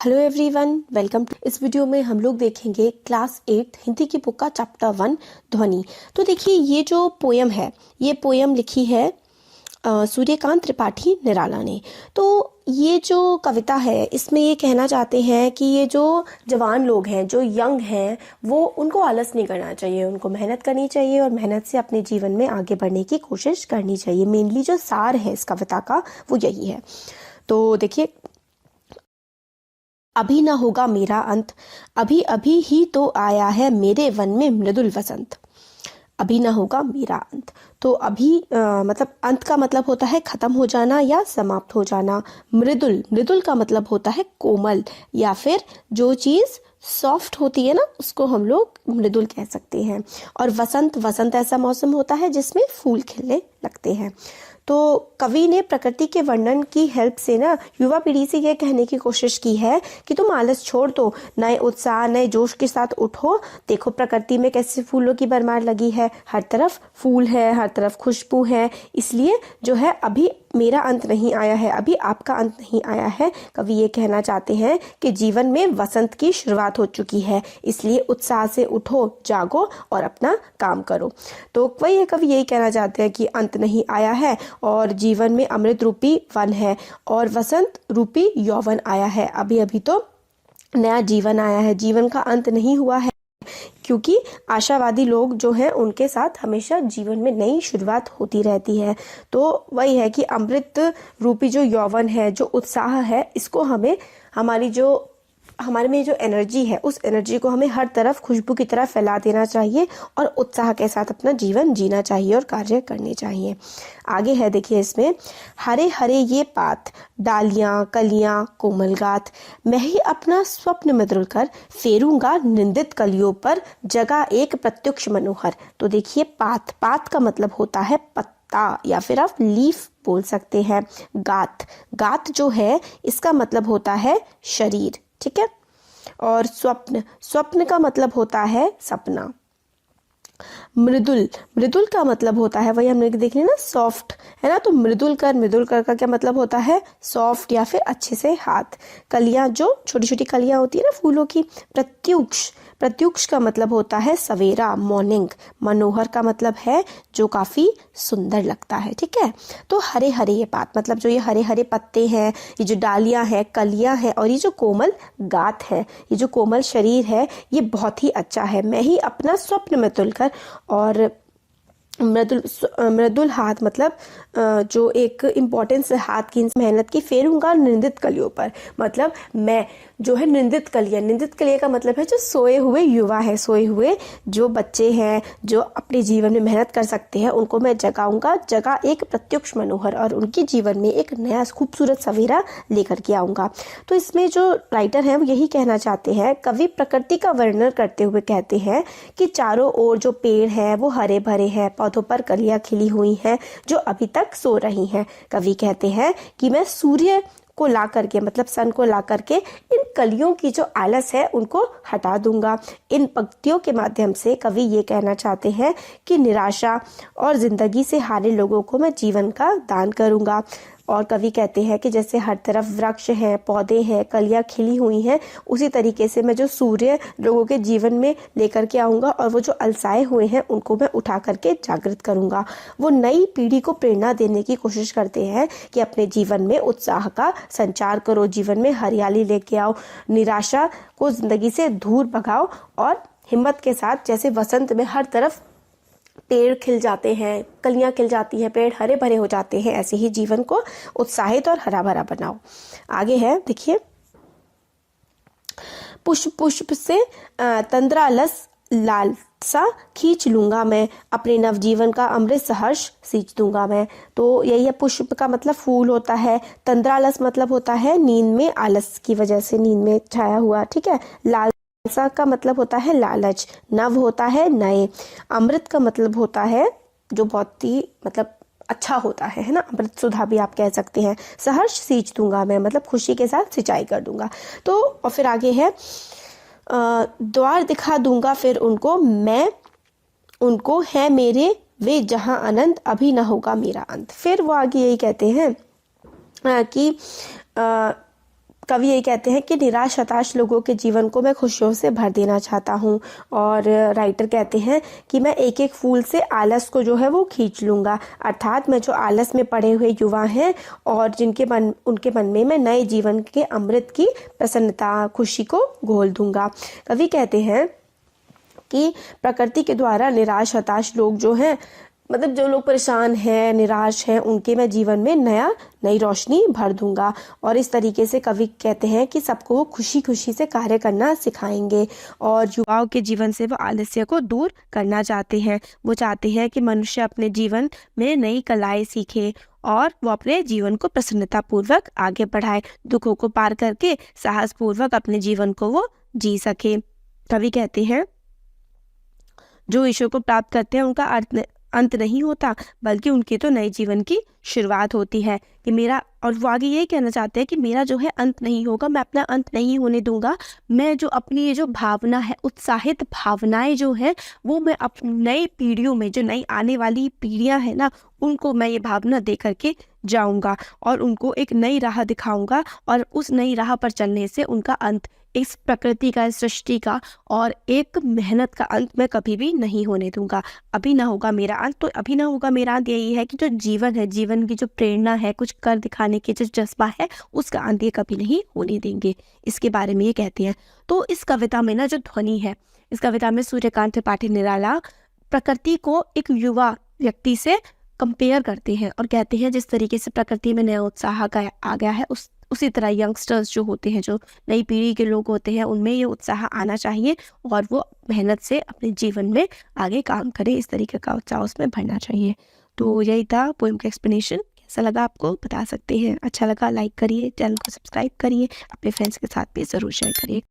Hello everyone, welcome to. इस video में हम लोग देखेंगे क्लास 8 हिंदी की बुक का चैप्टर 1 ध्वनि। तो देखिए, ये जो पोयम है, ये पोयम लिखी है सूर्यकांत त्रिपाठी निराला ने। तो ये जो कविता है, इसमें ये कहना चाहते हैं कि ये जो जवान लोग हैं, जो यंग हैं, वो उनको आलस नहीं करना चाहिए, उनको मेहनत करनी चाहिए और मेहनत से अपने जीवन में आगे बढ़ने की कोशिश करनी चाहिए। मेनली जो सार है इस कविता का वो यही है। तो देखिए, अभी न होगा मेरा अंत, अभी अभी ही तो आया है मेरे वन में मृदुल वसंत। अभी ना होगा मेरा अंत, तो अभी मतलब अंत का मतलब होता है खत्म हो जाना या समाप्त हो जाना। मृदुल, मृदुल का मतलब होता है कोमल, या फिर जो चीज सॉफ्ट होती है ना, उसको हम लोग मृदुल कह सकते हैं। और वसंत, वसंत ऐसा मौसम होता है जिसमें फूल खिलने लगते हैं। तो कवि ने प्रकृति के वर्णन की हेल्प से ना युवा पीढ़ी से यह कहने की कोशिश की है कि तुम आलस छोड़ दो, नए उत्साह नए जोश के साथ उठो। देखो प्रकृति में कैसे फूलों की भरमार लगी है, हर तरफ फूल है, हर तरफ खुशबू है। इसलिए जो है, अभी मेरा अंत नहीं आया है, अभी आपका अंत नहीं आया है। कवि ये कहना चाहते हैं कि जीवन में वसंत की शुरुआत हो चुकी है, इसलिए उत्साह से उठो, जागो और अपना काम करो। तो वही कवि यही कहना चाहते हैं कि अंत नहीं आया है और जीवन में अमृत रूपी वन है और वसंत रूपी यौवन आया है। अभी अभी तो नया जीवन आया है, जीवन का अंत नहीं हुआ है, क्योंकि आशावादी लोग जो हैं उनके साथ हमेशा जीवन में नई शुरुआत होती रहती है। तो वही है कि अमृत रूपी जो यौवन है, जो उत्साह है, इसको हमें हमारे में जो एनर्जी है, उस एनर्जी को हमें हर तरफ खुशबू की तरह फैला देना चाहिए और उत्साह के साथ अपना जीवन जीना चाहिए और कार्य करने चाहिए। आगे है, देखिए इसमें, हरे हरे ये पात, डालियां कलियां कोमल गात, मैं ही अपना स्वप्न मधुर कर, फेरूंगा निंदित कलियों पर, जगह एक प्रत्युक्ष मनोहर। तो देखिए, पात, पात का मतलब होता है पत्ता, या फिर आप लीफ बोल सकते हैं। गात, गात जो है इसका मतलब होता है शरीर, ठीक है। और स्वप्न, स्वप्न का मतलब होता है सपना। मृदुल, मृदुल का मतलब होता है, वही हमने देख लिया ना, सॉफ्ट है ना। तो मृदुल कर, मृदुल कर का क्या मतलब होता है? सॉफ्ट या फिर अच्छे से हाथ। कलियां, जो छोटी छोटी कलियां होती है ना फूलों की। प्रत्युक्ष, प्रत्युक्ष का मतलब होता है सवेरा, मॉर्निंग। मनोहर का मतलब है जो काफी सुंदर लगता है, ठीक है। तो हरे हरे ये पात, मतलब जो ये हरे हरे पत्ते हैं, ये जो डालियां हैं, कलियां हैं, और ये जो कोमल गात है, ये जो कोमल शरीर है, ये बहुत ही अच्छा है। मैं ही अपना स्वप्न में तुलकर, और मृदुल, मृदुल हाथ मतलब जो एक इम्पोर्टेंस है हाथ की, मेहनत की। फेरूंगा निंदित कलियों पर, मतलब मैं जो है निंदित कलियां, निंदित कलियां का मतलब है जो सोए हुए युवा है, सोए हुए जो बच्चे हैं, जो अपने जीवन में मेहनत कर सकते हैं, उनको मैं जगाऊंगा, जगह एक प्रत्युक्ष मनोहर, और उनके जीवन में एक नया खूबसूरत सवेरा लेकर के आऊंगा। तो इसमें जो राइटर हैं वो यही कहना चाहते हैं, कवि प्रकृति का वर्णन करते हुए कहते हैं कि चारों ओर जो पेड़ है वो हरे भरे हैं, पौधों पर कलियां खिली हुई हैं जो अभी तक सो रही हैं। कवि कहते हैं कि मैं सूर्य को ला करके, मतलब सन को ला करके, इन कलियों की जो आलस है उनको हटा दूंगा। इन पंक्तियों के माध्यम से कवि ये कहना चाहते हैं कि निराशा और जिंदगी से हारे लोगों को मैं जीवन का दान करूंगा। और कवि कहते हैं कि जैसे हर तरफ वृक्ष हैं, पौधे हैं, कलियां खिली हुई हैं, उसी तरीके से मैं जो सूर्य लोगों के जीवन में लेकर के आऊँगा, और वो जो अलसाए हुए हैं उनको मैं उठा करके जागृत करूँगा। वो नई पीढ़ी को प्रेरणा देने की कोशिश करते हैं कि अपने जीवन में उत्साह का संचार करो, जीवन में हरियाली लेके आओ, निराशा को जिंदगी से दूर भगाओ, और हिम्मत के साथ, जैसे वसंत में हर तरफ पेड़ खिल जाते हैं, कलियां खिल जाती हैं, पेड़ हरे भरे हो जाते हैं, ऐसे ही जीवन को उत्साहित और हरा भरा बनाओ। आगे है, देखिए, पुष्प पुष्प से तंद्रालस लालसा खींच लूंगा मैं, अपने नवजीवन का अमृत सहर्ष सींच दूंगा मैं। तो यही है, पुष्प का मतलब फूल होता है, तंद्रालस मतलब होता है नींद में आलस की वजह से नींद में छाया हुआ, ठीक है। लाल का मतलब होता है लालच, नव होता है नए, अमृत का मतलब होता है जो बहुत ही मतलब अच्छा होता है ना, अमृत सुधा भी आप कह सकते हैं। सहर्ष सींच दूंगा मैं, मतलब खुशी के साथ सिंचाई कर दूंगा। तो और फिर आगे है, द्वार दिखा दूंगा फिर उनको, मैं उनको है मेरे वे जहां अनंत, अभी न होगा मेरा अंत। फिर वो आगे यही कहते हैं कि कवि ये कहते हैं कि निराश हताश लोगों के जीवन को मैं खुशियों से भर देना चाहता हूँ। और राइटर कहते हैं कि मैं एक एक फूल से आलस को जो है वो खींच लूँगा, अर्थात मैं जो आलस में पड़े हुए युवा हैं और उनके मन में मैं नए जीवन के अमृत की प्रसन्नता खुशी को घोल दूंगा। कवि कहते हैं कि प्रकृति के द्वारा निराश हताश लोग जो हैं, मतलब जो लोग परेशान हैं निराश हैं, उनके मैं जीवन में नई रोशनी भर दूंगा। और इस तरीके से कवि कहते हैं कि सबको वो खुशी खुशी से कार्य करना सिखाएंगे और युवाओं के जीवन से वो आलस्य को दूर करना चाहते हैं। वो चाहते हैं कि मनुष्य अपने जीवन में नई कलाएं सीखे और वो अपने जीवन को प्रसन्नता पूर्वक आगे बढ़ाए, दुखों को पार करके साहस पूर्वक अपने जीवन को वो जी सके। कवि कहते हैं जो ईश्वर को प्राप्त करते हैं उनका अंत नहीं होता, बल्कि उनके तो नए जीवन की शुरुआत होती है। कि मेरा, और वो आगे यही कहना चाहते हैं कि मेरा जो है अंत नहीं होगा, मैं अपना अंत नहीं होने दूंगा। मैं जो अपनी ये जो भावना है, उत्साहित भावनाएं जो है, वो मैं अपनी नई पीढ़ियों में, जो नई आने वाली पीढ़ियां हैं ना, उनको मैं ये भावना दे करके जाऊंगा और उनको एक नई राह दिखाऊंगा। और उस नई राह पर चलने से उनका अंत, इस प्रकृति का, इस सृष्टि का और एक मेहनत का अंत मैं कभी भी नहीं होने दूंगा। अभी ना होगा मेरा अंत। तो अभी ना होगा मेरा अंत यही है कि जो जीवन है, जीवन की जो प्रेरणा है, कुछ कर दिखाने की जो जज्बा है, उसका अंत ये कभी नहीं होने देंगे। इसके बारे में ये कहते हैं। तो इस कविता में ना जो ध्वनि है, इस कविता में सूर्यकांत त्रिपाठी निराला प्रकृति को एक युवा व्यक्ति से कंपेयर करते हैं और कहते हैं जिस तरीके से प्रकृति में नया उत्साह आ गया है, उसी तरह यंगस्टर्स जो होते हैं, जो नई पीढ़ी के लोग होते हैं, उनमें ये उत्साह आना चाहिए और वो मेहनत से अपने जीवन में आगे काम करें। इस तरीके का उत्साह उसमें भरना चाहिए। तो यही था पोएम का एक्सप्लेनेशन। कैसा लगा आपको बता सकते हैं। अच्छा लगा लाइक करिए, चैनल को सब्सक्राइब करिए, अपने फ्रेंड्स के साथ भी ज़रूर शेयर करिए।